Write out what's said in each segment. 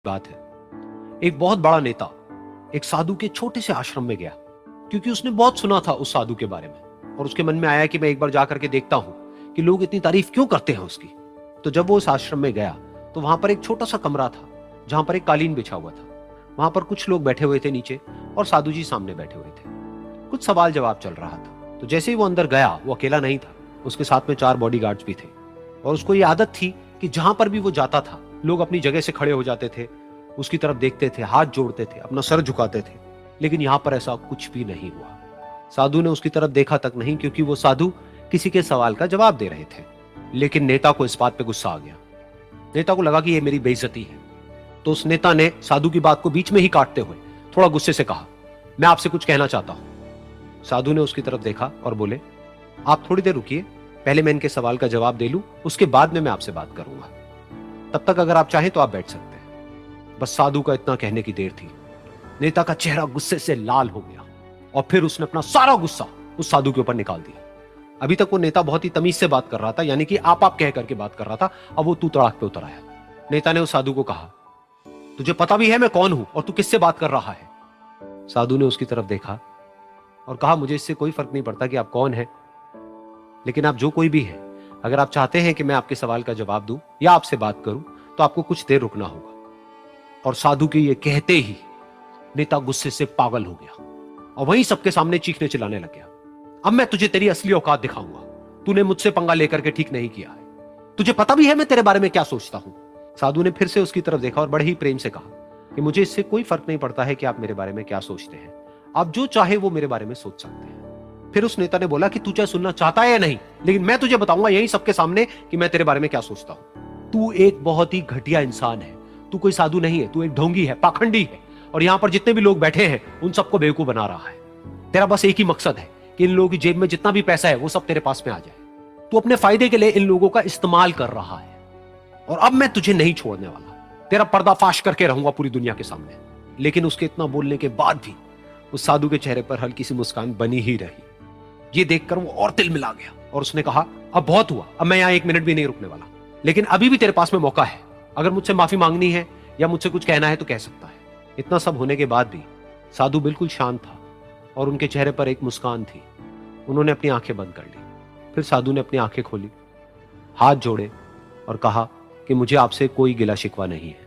बात है, एक बहुत बड़ा नेता एक साधु के छोटे से आश्रम में गया, क्योंकि उसने बहुत सुना था उस साधु के बारे में और उसके मन में आया कि मैं एक बार जाकर के देखता हूं कि लोग इतनी तारीफ क्यों करते हैं उसकी। तो जब वो उस आश्रम में गया तो वहां पर एक छोटा सा कमरा था जहां पर एक कालीन बिछा हुआ था। वहां पर कुछ लोग बैठे हुए थे नीचे और साधु जी सामने बैठे हुए थे। कुछ सवाल जवाब चल रहा था। तो जैसे ही वो अंदर गया, वो अकेला नहीं था, उसके साथ में 4 बॉडीगार्ड्स भी थे और उसको ये आदत थी कि जहां पर भी वो जाता था लोग अपनी जगह से खड़े हो जाते थे, उसकी तरफ देखते थे, हाथ जोड़ते थे, अपना सर झुकाते थे। लेकिन यहां पर ऐसा कुछ भी नहीं हुआ। साधु ने उसकी तरफ देखा तक नहीं, क्योंकि वो साधु किसी के सवाल का जवाब दे रहे थे। लेकिन नेता को इस बात पे गुस्सा आ गया। नेता को लगा कि ये मेरी बेइज्जती है। तो उस नेता ने साधु की बात को बीच में ही काटते हुए थोड़ा गुस्से से कहा, मैं आपसे कुछ कहना चाहता हूं। साधु ने उसकी तरफ देखा और बोले, आप थोड़ी देर रुकिए, पहले मैं इनके सवाल का जवाब दे लूं, उसके बाद में मैं आपसे बात करूंगा। तब तक अगर आप चाहें तो आप बैठ सकते हैं। बस साधु का इतना कहने की देर थी। नेता का चेहरा गुस्से से लाल हो गया और फिर उसने अपना सारा गुस्सा उस साधु के ऊपर निकाल दिया। अभी तक वो नेता बहुत ही तमीज से बात कर रहा था, यानी कि आप कह करके बात कर रहा था। अब वो तू तड़ाक पे उतर आया। नेता ने उस साधु को कहा, तुझे पता भी है मैं कौन हूं और तू किससे बात कर रहा है? साधु ने उसकी तरफ देखा और कहा, मुझे इससे कोई फर्क नहीं पड़ता कि आप कौन हैं, लेकिन आप जो कोई भी हैं, अगर आप चाहते हैं कि मैं आपके सवाल का जवाब दूं या आपसे बात करूं तो आपको कुछ देर रुकना होगा। और साधु के ये कहते ही नेता गुस्से से पागल हो गया और वहीं सबके सामने चीखने चिल्लाने लग गया, अब मैं तुझे तेरी असली औकात दिखाऊंगा। तूने मुझसे पंगा लेकर के ठीक नहीं किया है। तुझे पता भी है मैं तेरे बारे में क्या सोचता हूं। साधु ने फिर से उसकी तरफ देखा और बड़े ही प्रेम से कहा कि मुझे इससे कोई फर्क नहीं पड़ता है कि आप मेरे बारे में क्या सोचते हैं। आप जो चाहे वो मेरे बारे में सोच सकते हैं। फिर उस नेता ने बोला कि तू चाहे सुनना चाहता है या नहीं, लेकिन मैं तुझे बताऊंगा यही सबके सामने कि मैं तेरे बारे में क्या सोचता हूं। तू एक बहुत ही घटिया इंसान है। तू कोई साधु नहीं है, तू एक ढोंगी है, पाखंडी है और यहां पर जितने भी लोग बैठे हैं उन सबको बेवकूफ बना रहा है। तेरा बस एक ही मकसद है कि इन लोगों की जेब में जितना भी पैसा है वो सब तेरे पास में आ जाए। तू अपने फायदे के लिए इन लोगों का इस्तेमाल कर रहा है और अब मैं तुझे नहीं छोड़ने वाला। तेरा पर्दाफाश करके रहूंगा पूरी दुनिया के सामने। लेकिन उसके इतना बोलने के बाद भी उस साधु के चेहरे पर हल्की सी मुस्कान बनी ही रही। ये देखकर वो और तिल मिला गया और उसने कहा, अब बहुत हुआ, अब मैं यहां 1 मिनट भी नहीं रुकने वाला। लेकिन अभी भी तेरे पास में मौका है। अगर मुझसे माफी मांगनी है या मुझसे कुछ कहना है तो कह सकता है। इतना सब होने के बाद भी साधु बिल्कुल शांत था और उनके चेहरे पर एक मुस्कान थी। उन्होंने अपनी आंखें बंद कर ली। फिर साधु ने अपनी आंखें खोली, हाथ जोड़े और कहा कि मुझे आपसे कोई गिला शिकवा नहीं है।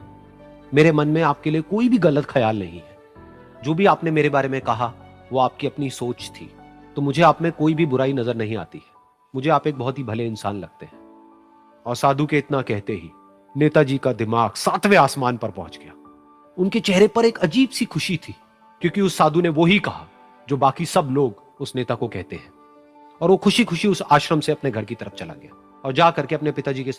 मेरे मन में आपके लिए कोई भी गलत ख्याल नहीं है। जो भी आपने मेरे बारे में कहा वो आपकी अपनी सोच थी, तो मुझे आप में कोई भी बुराई नजर नहीं आती है। मुझे आप एक बहुत ही भले इंसान लगते हैं। और साधु के इतना कहते ही नेताजी का दिमाग 7वें आसमान पर पहुंच गया। उनके चेहरे पर एक अजीब सी खुशी थी, क्योंकि उस साधु ने वही कहा जो बाकी सब लोग उस नेता को कहते हैं। और वो खुशी खुशी उस आश्रम से अपने घर की तरफ चला गया और जा करके अपने पिताजी के साथ